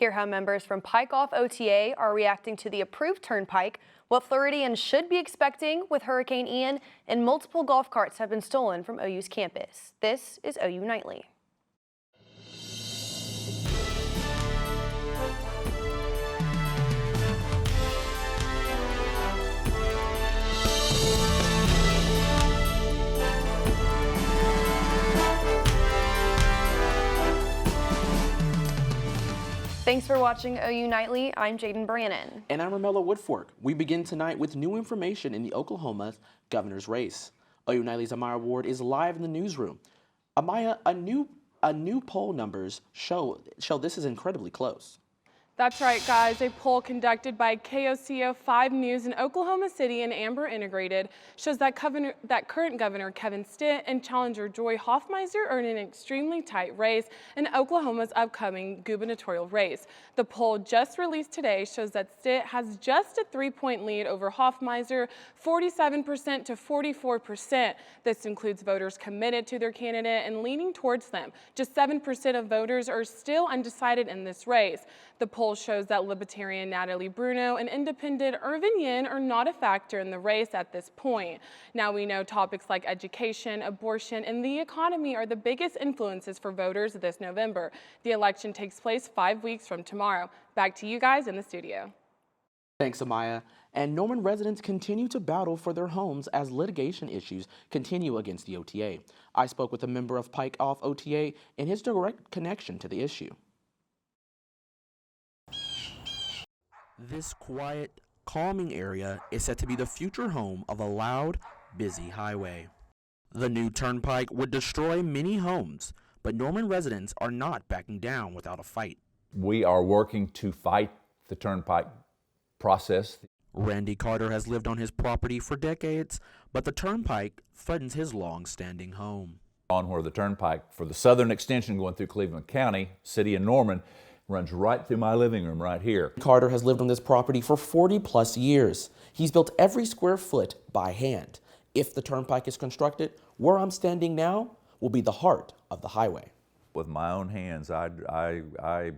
Hear how members from Pike Off OTA are reacting to the approved turnpike, what Floridians should be expecting with Hurricane Ian, and multiple golf carts have been stolen from OU's campus. This is OU Nightly. Thanks for watching OU Nightly. I'm Jayden Brannon. And I'm Romelo Woodfork. We begin tonight with new information in the Oklahoma governor's race. OU Nightly's Amaya Ward is live in the newsroom. Amaya, a new poll numbers show this is incredibly close. That's right, guys. A poll conducted by KOCO 5 News in Oklahoma City and Amber Integrated shows that current Governor Kevin Stitt and challenger Joy Hoffmeister are in an extremely tight race in Oklahoma's upcoming gubernatorial race. The poll just released today shows that Stitt has just a 3-point lead over Hoffmeister, 47% to 44%. This includes voters committed to their candidate and leaning towards them. Just 7% of voters are still undecided in this race. The poll shows that Libertarian Natalie Bruno and Independent Irvin Yin are not a factor in the race at this point. Now we know topics like education, abortion, and the economy are the biggest influences for voters this November. The election takes place 5 weeks from tomorrow. Back to you guys in the studio. Thanks, Amaya. And Norman residents continue to battle for their homes as litigation issues continue against the OTA. I spoke with a member of Pike Off OTA and his direct connection to the issue. This quiet, calming area is set to be the future home of a loud, busy highway. The new turnpike would destroy many homes, but Norman residents are not backing down without a fight. We are working to fight the turnpike process. Randy Carter has lived on his property for decades, but the turnpike threatens his long-standing home. On where the turnpike for the southern extension going through Cleveland County, city of Norman, runs right through my living room right here. Carter has lived on this property for 40+ years. He's built every square foot by hand. If the turnpike is constructed, where I'm standing now will be the heart of the highway. With my own hands, I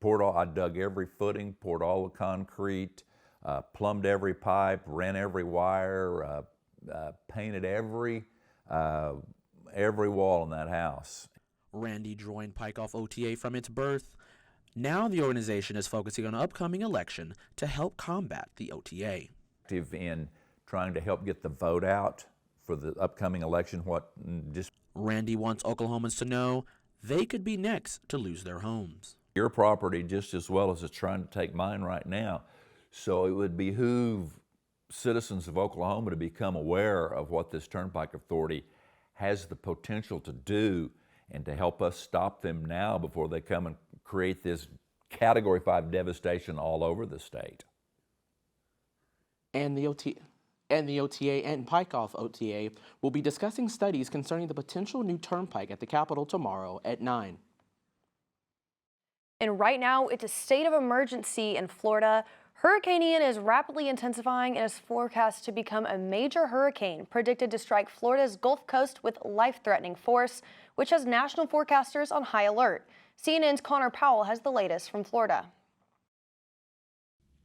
dug every footing, poured all the concrete, plumbed every pipe, ran every wire, painted every wall in that house. Randy joined Pike Off OTA from its birth. Now the organization is focusing on an upcoming election to help combat the OTA. In trying to help get the vote out for the upcoming election, Randy wants Oklahomans to know they could be next to lose their homes. Your property just as well as it's trying to take mine right now. So it would behoove citizens of Oklahoma to become aware of what this Turnpike Authority has the potential to do and to help us stop them now before they come and create this Category 5 devastation all over the state. And the OTA and Pike Off OTA will be discussing studies concerning the potential new turnpike at the Capitol tomorrow at 9. And right now, it's a state of emergency in Florida. Hurricane Ian is rapidly intensifying and is forecast to become a major hurricane, predicted to strike Florida's Gulf Coast with life-threatening force, which has national forecasters on high alert. CNN's Connor Powell has the latest from Florida.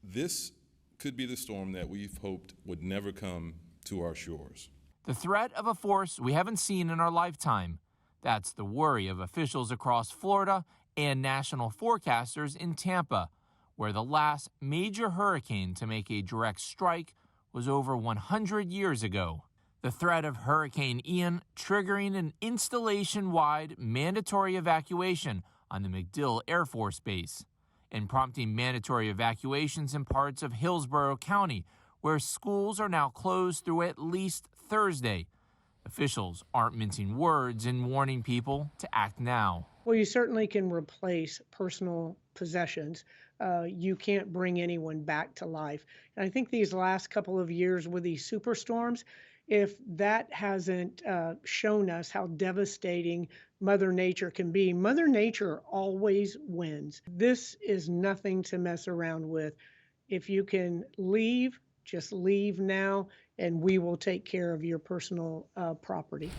This could be the storm that we've hoped would never come to our shores. The threat of a force we haven't seen in our lifetime. That's the worry of officials across Florida and national forecasters in Tampa, where the last major hurricane to make a direct strike was over 100 years ago. The threat of Hurricane Ian triggering an installation-wide mandatory evacuation on the MacDill Air Force Base and prompting mandatory evacuations in parts of Hillsborough County, where schools are now closed through at least Thursday. Officials aren't mincing words in warning people to act now. Well, you certainly can replace personal possessions. You can't bring anyone back to life. And I think these last couple of years with these superstorms, if that hasn't shown us how devastating Mother Nature can be, Mother Nature always wins. This is nothing to mess around with. If you can leave, just leave now, and we will take care of your personal property.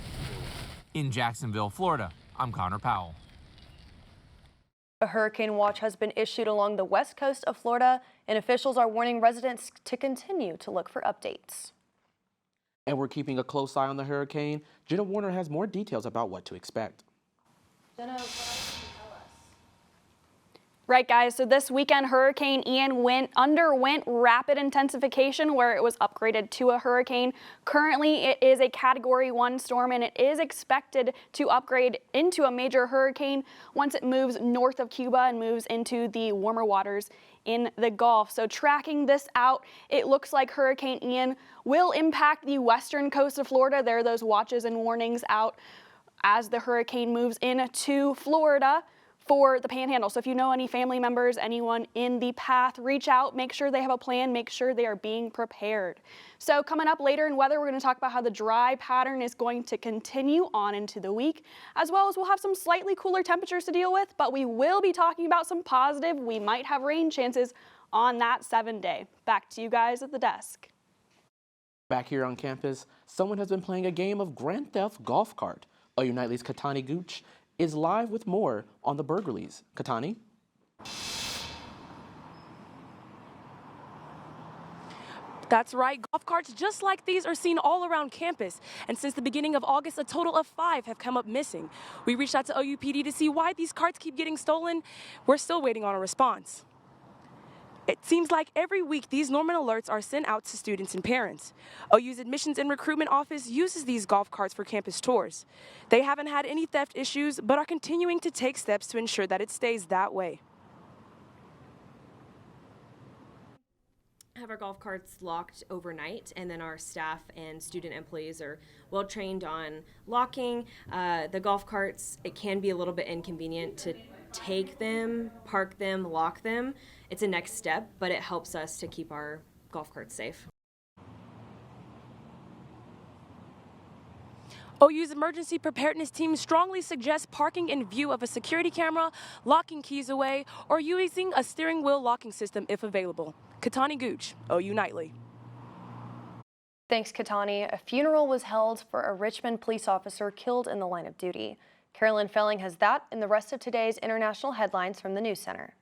In Jacksonville, Florida, I'm Connor Powell. A hurricane watch has been issued along the west coast of Florida, and officials are warning residents to continue to look for updates. And we're keeping a close eye on the hurricane. Jenna Warner has more details about what to expect. Jenna, what else can you tell us? Right, guys, so this weekend, Hurricane Ian underwent rapid intensification where it was upgraded to a hurricane. Currently, it is a Category 1 storm, and it is expected to upgrade into a major hurricane once it moves north of Cuba and moves into the warmer waters in the Gulf. So tracking this out, it looks like Hurricane Ian will impact the western coast of Florida. There are those watches and warnings out as the hurricane moves into Florida for the Panhandle. So if you know any family members, anyone in the path, reach out, make sure they have a plan, make sure they are being prepared. So coming up later in weather, we're going to talk about how the dry pattern is going to continue on into the week, as well as we'll have some slightly cooler temperatures to deal with, but we will be talking about some positive, we might have rain chances on that 7-day. Back to you guys at the desk. Back here on campus, someone has been playing a game of Grand Theft Golf Cart. OU Nightly's Gouch is live with more on the Burgerlies. Katani? That's right. Golf carts just like these are seen all around campus. And since the beginning of August, a total of 5 have come up missing. We reached out to OUPD to see why these carts keep getting stolen. We're still waiting on a response. It seems like every week these Norman alerts are sent out to students and parents. OU's Admissions and Recruitment Office uses these golf carts for campus tours. They haven't had any theft issues, but are continuing to take steps to ensure that it stays that way. Have our golf carts locked overnight, and then our staff and student employees are well trained on locking. The golf carts, it can be a little bit inconvenient to take them, park them, lock them. It's a next step, but it helps us to keep our golf carts safe. OU's emergency preparedness team strongly suggests parking in view of a security camera, locking keys away, or using a steering wheel locking system if available. Katani Gouch, OU Nightly. Thanks, Katani. A funeral was held for a Richmond police officer killed in the line of duty. Carolyn Felling has that and the rest of today's international headlines from the News Center.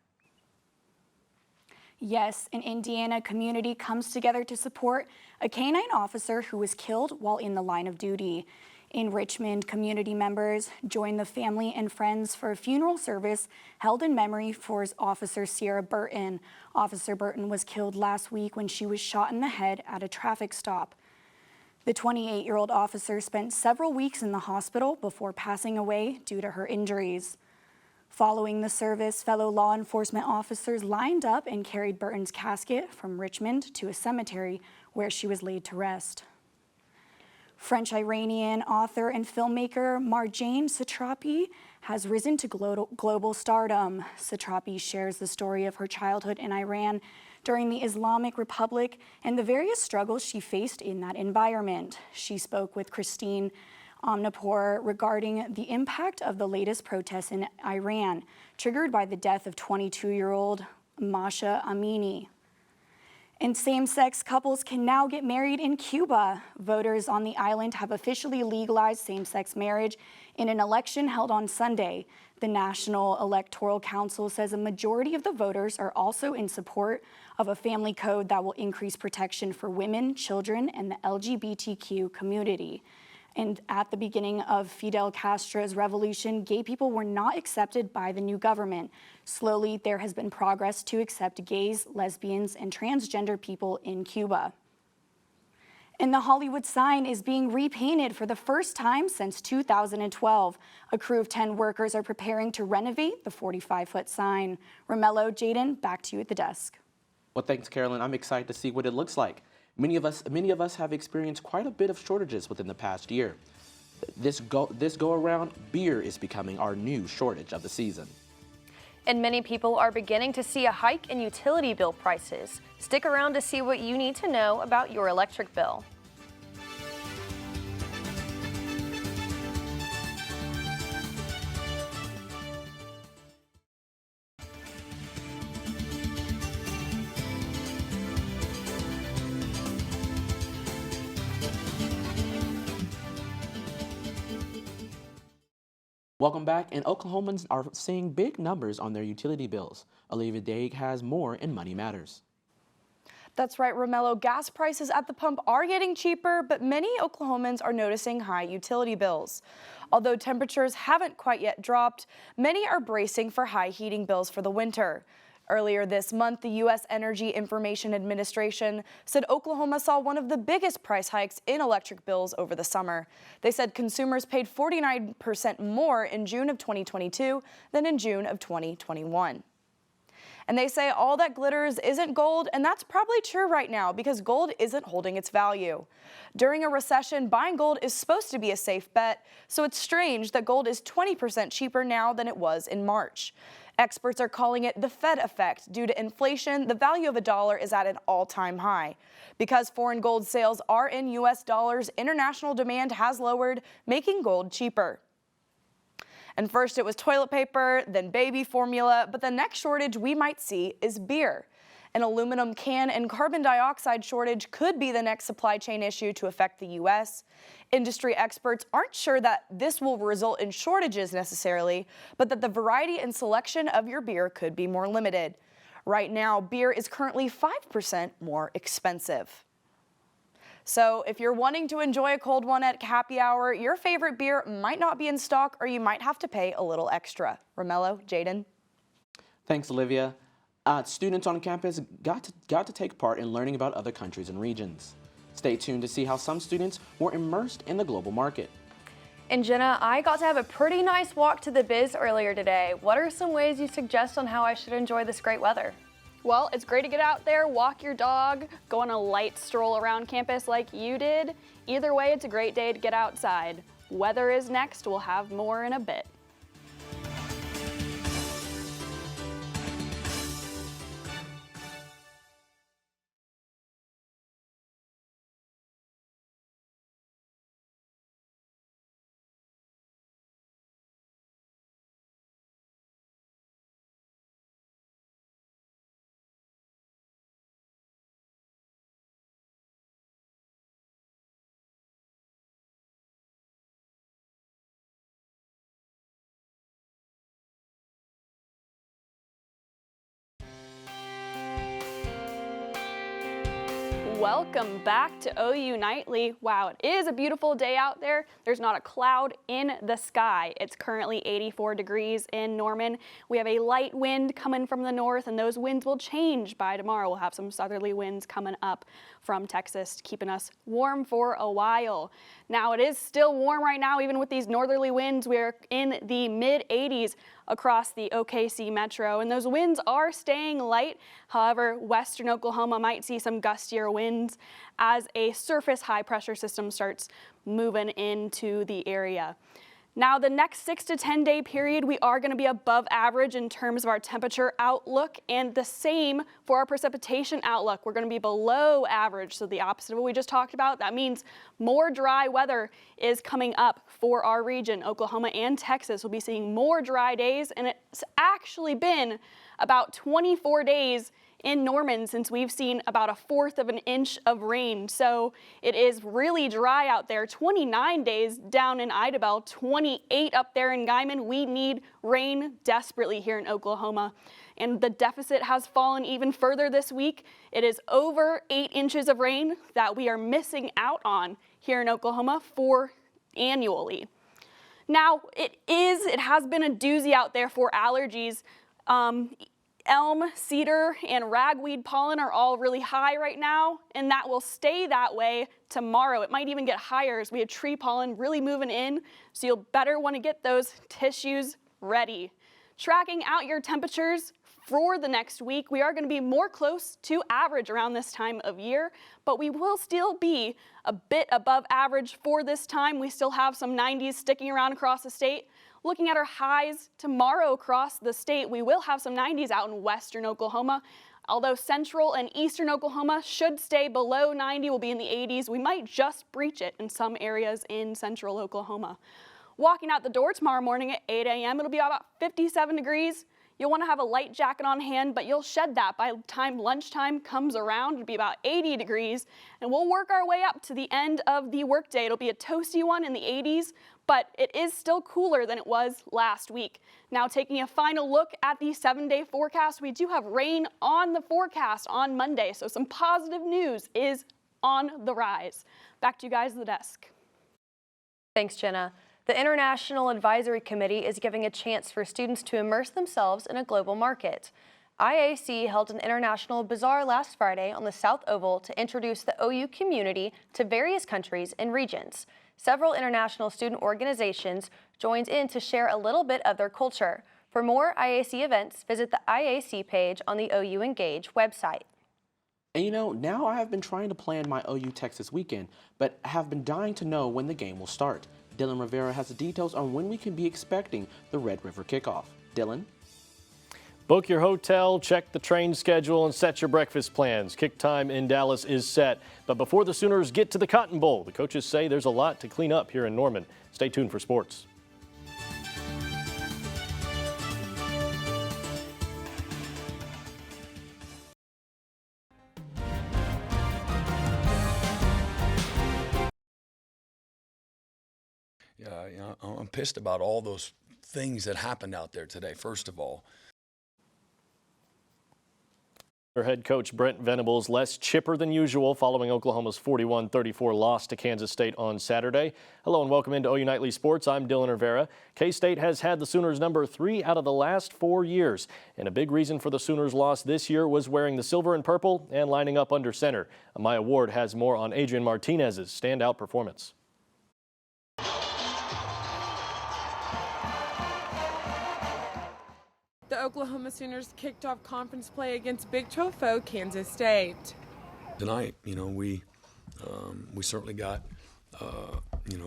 Yes, an Indiana community comes together to support a canine officer who was killed while in the line of duty. In Richmond, community members joined the family and friends for a funeral service held in memory for Officer Sierra Burton. Officer Burton was killed last week when she was shot in the head at a traffic stop. The 28-year-old officer spent several weeks in the hospital before passing away due to her injuries. Following the service, fellow law enforcement officers lined up and carried Burton's casket from Richmond to a cemetery where she was laid to rest. French-Iranian author and filmmaker Marjane Satrapi has risen to global stardom. Satrapi shares the story of her childhood in Iran during the Islamic Republic and the various struggles she faced in that environment. She spoke with Christine Omnipour regarding the impact of the latest protests in Iran, triggered by the death of 22-year-old Masha Amini. And same-sex couples can now get married in Cuba. Voters on the island have officially legalized same-sex marriage in an election held on Sunday. The National Electoral Council says a majority of the voters are also in support of a family code that will increase protection for women, children, and the LGBTQ community. And at the beginning of Fidel Castro's revolution, gay people were not accepted by the new government. Slowly, there has been progress to accept gays, lesbians, and transgender people in Cuba. And the Hollywood sign is being repainted for the first time since 2012. A crew of 10 workers are preparing to renovate the 45-foot sign. Romelo, Jayden, back to you at the desk. Well, thanks, Carolyn. I'm excited to see what it looks like. Many of us have experienced quite a bit of shortages within the past year. This go around, beer is becoming our new shortage of the season. And many people are beginning to see a hike in utility bill prices. Stick around to see what you need to know about your electric bill. Welcome back, and Oklahomans are seeing big numbers on their utility bills. Olivia Dague has more in Money Matters. That's right, Romelo. Gas prices at the pump are getting cheaper, but many Oklahomans are noticing high utility bills. Although temperatures haven't quite yet dropped, many are bracing for high heating bills for the winter. Earlier this month, the U.S. Energy Information Administration said Oklahoma saw one of the biggest price hikes in electric bills over the summer. They said consumers paid 49% more in June of 2022 than in June of 2021. And they say all that glitters isn't gold, and that's probably true right now because gold isn't holding its value. During a recession, buying gold is supposed to be a safe bet, so it's strange that gold is 20% cheaper now than it was in March. Experts are calling it the Fed effect. Due to inflation, the value of a dollar is at an all-time high. Because foreign gold sales are in U.S. dollars, international demand has lowered, making gold cheaper. And first it was toilet paper, then baby formula, but the next shortage we might see is beer. An aluminum can and carbon dioxide shortage could be the next supply chain issue to affect the U.S. Industry experts aren't sure that this will result in shortages necessarily, but that the variety and selection of your beer could be more limited. Right now, beer is currently 5% more expensive. So if you're wanting to enjoy a cold one at happy hour, your favorite beer might not be in stock or you might have to pay a little extra. Romelo, Jayden. Thanks, Olivia. Students on campus got to take part in learning about other countries and regions. Stay tuned to see how some students were immersed in the global market. And Jenna, I got to have a pretty nice walk to the biz earlier today. What are some ways you suggest on how I should enjoy this great weather? Well, it's great to get out there, walk your dog, go on a light stroll around campus like you did. Either way, it's a great day to get outside. Weather is next. We'll have more in a bit. Welcome back to OU Nightly. Wow, it is a beautiful day out there. There's not a cloud in the sky. It's currently 84 degrees in Norman. We have a light wind coming from the north, and those winds will change by tomorrow. We'll have some southerly winds coming up from Texas, keeping us warm for a while. Now, it is still warm right now, even with these northerly winds. We're in the mid-80s across the OKC metro, and those winds are staying light. However, western Oklahoma might see some gustier winds as a surface high pressure system starts moving into the area. Now, the next 6 to 10 day period, we are going to be above average in terms of our temperature outlook, and the same for our precipitation outlook. We're going to be below average, so the opposite of what we just talked about. That means more dry weather is coming up for our region. Oklahoma and Texas will be seeing more dry days, and it's actually been about 24 days in Norman since we've seen about 1/4 of an inch of rain. So it is really dry out there. 29 days down in Idabel, 28 up there in Guyman. We need rain desperately here in Oklahoma. And the deficit has fallen even further this week. It is over 8 inches of rain that we are missing out on here in Oklahoma for annually. Now, it has been a doozy out there for allergies. Elm, cedar, and ragweed pollen are all really high right now, and that will stay that way tomorrow. It might even get higher as we have tree pollen really moving in, so you'll better want to get those tissues ready. Tracking out your temperatures for the next week, we are going to be more close to average around this time of year, but we will still be a bit above average for this time. We still have some 90s sticking around across the state. Looking at our highs tomorrow across the state, we will have some 90s out in western Oklahoma. Although central and eastern Oklahoma should stay below 90, we'll be in the 80s. We might just breach it in some areas in central Oklahoma. Walking out the door tomorrow morning at 8 a.m., it'll be about 57 degrees. You'll want to have a light jacket on hand, but you'll shed that by the time lunchtime comes around. It'll be about 80 degrees, and we'll work our way up to the end of the workday. It'll be a toasty one in the 80s, but it is still cooler than it was last week. Now, taking a final look at the 7-day forecast, we do have rain on the forecast on Monday, so some positive news is on the rise. Back to you guys at the desk. Thanks, Jenna. The International Advisory Committee is giving a chance for students to immerse themselves in a global market. IAC held an international bazaar last Friday on the South Oval to introduce the OU community to various countries and regions. Several international student organizations joined in to share a little bit of their culture. For more IAC events, visit the IAC page on the OU Engage website. And you know, now I have been trying to plan my OU Texas weekend, but have been dying to know when the game will start. Dylan Rivera has the details on when we can be expecting the Red River kickoff. Dylan? Book your hotel, check the train schedule, and set your breakfast plans. Kick time in Dallas is set. But before the Sooners get to the Cotton Bowl, the coaches say there's a lot to clean up here in Norman. Stay tuned for sports. Yeah, you know, I'm pissed about all those things that happened out there today, first of all. Head coach Brent Venables less chipper than usual following Oklahoma's 41-34 loss to Kansas State on Saturday. Hello and welcome into OU Nightly Sports. I'm Dylan Rivera. K-State has had the Sooners number 3 out of the last 4 years. And a big reason for the Sooners' loss this year was wearing the silver and purple and lining up under center. Amaya Ward has more on Adrian Martinez's standout performance. The Oklahoma Sooners kicked off conference play against Big 12 foe Kansas State. Tonight, you know, we certainly got,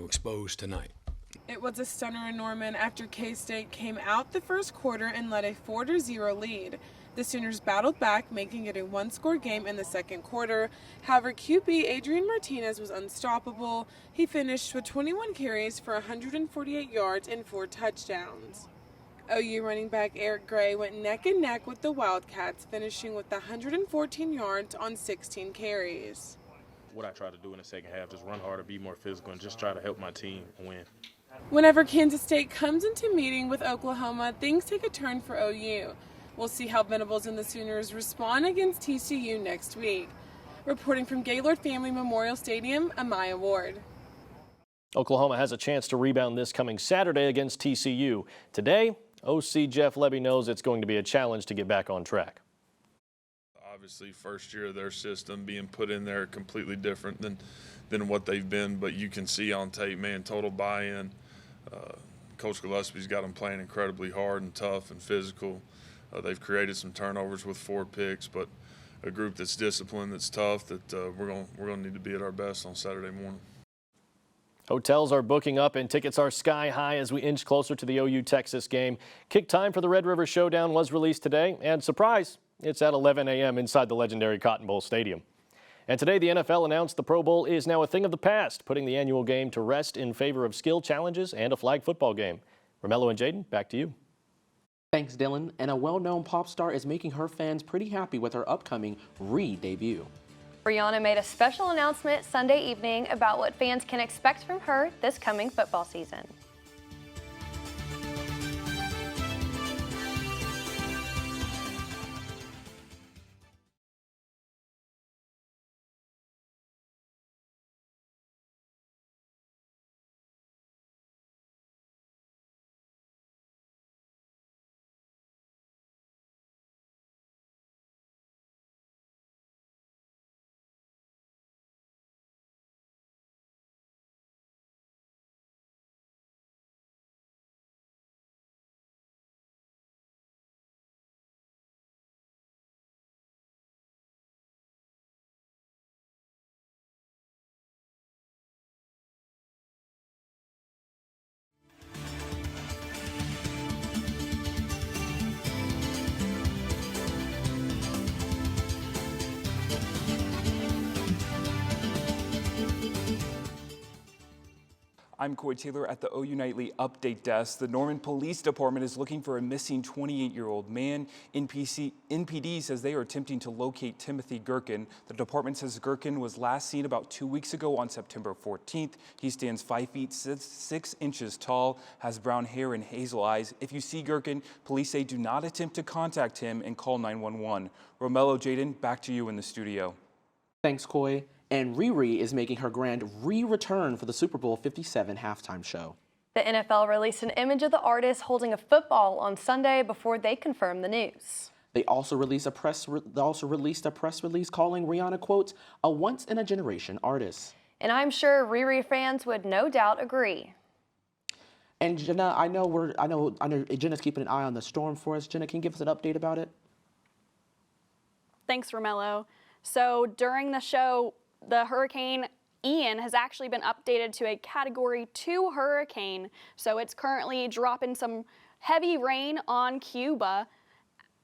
exposed tonight. It was a stunner in Norman after K-State came out the first quarter and led a 4-0 lead. The Sooners battled back, making it a one-score game in the second quarter. However, QB Adrian Martinez was unstoppable. He finished with 21 carries for 148 yards and 4 touchdowns. OU running back Eric Gray went neck and neck with the Wildcats, finishing with 114 yards on 16 carries. What I try to do in the second half is run harder, be more physical, and just try to help my team win. Whenever Kansas State comes into meeting with Oklahoma, things take a turn for OU. We'll see how Venables and the Sooners respond against TCU next week. Reporting from Gaylord Family Memorial Stadium, Amaya Ward. Oklahoma has a chance to rebound this coming Saturday against TCU. Today, OC Jeff Lebby knows it's going to be a challenge to get back on track. Obviously, first year of their system being put in there completely different than what they've been, but you can see on tape, man, total buy-in. Coach Gillespie's got them playing incredibly hard and tough and physical. They've created some turnovers with 4 picks, but a group that's disciplined, that's tough, that we're going to need to be at our best on Saturday morning. Hotels are booking up and tickets are sky high as we inch closer to the OU Texas game. Kick time for the Red River Showdown was released today, and surprise, it's at 11 a.m. inside the legendary Cotton Bowl Stadium. And today the NFL announced the Pro Bowl is now a thing of the past, putting the annual game to rest in favor of skill challenges and a flag football game. Romelo and Jayden, back to you. Thanks, Dylan. And a well-known pop star is making her fans pretty happy with her upcoming re-debut. Brianna made a special announcement Sunday evening about what fans can expect from her this coming football season. I'm Coy Taylor at the OU Nightly Update Desk. The Norman Police Department is looking for a missing 28-year-old man. NPD says they are attempting to locate Timothy Gherkin. The department says Gherkin was last seen about 2 weeks ago on September 14th. He stands 5 feet 6 inches tall, has brown hair and hazel eyes. If you see Gherkin, police say do not attempt to contact him and call 911. Romelo, Jayden, back to you in the studio. Thanks, Coy. And Riri is making her grand re-return for the Super Bowl 57 halftime show. The NFL released an image of the artist holding a football on Sunday before they confirmed the news. They also released a press release calling Rihanna, quote, a once-in-a-generation artist. And I'm sure Riri fans would no doubt agree. And Jenna, I know Jenna's keeping an eye on the storm for us. Jenna, can you give us an update about it? Thanks, Romelo. So during the show, the Hurricane Ian has actually been updated to a Category 2 hurricane. So it's currently dropping some heavy rain on Cuba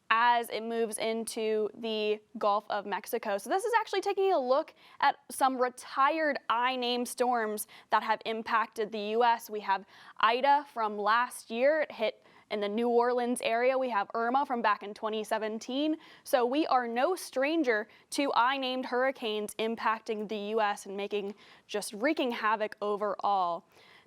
as it moves into the Gulf of Mexico. So this is actually taking a look at some retired I-named storms that have impacted the U.S. We have Ida from last year. It hit in the New Orleans area. We have Irma from back in 2017. So we are no stranger to I-named hurricanes impacting the U.S. and wreaking havoc overall.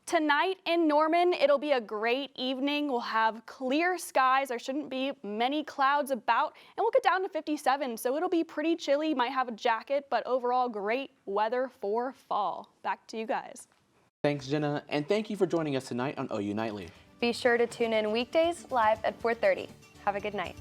Tonight in Norman, it'll be a great evening. We'll have clear skies. There shouldn't be many clouds about, and we'll get down to 57, so it'll be pretty chilly. Might have a jacket, but overall great weather for fall. Back to you guys. Thanks, Jenna, and thank you for joining us tonight on OU Nightly. Be sure to tune in weekdays live at 4:30. Have a good night.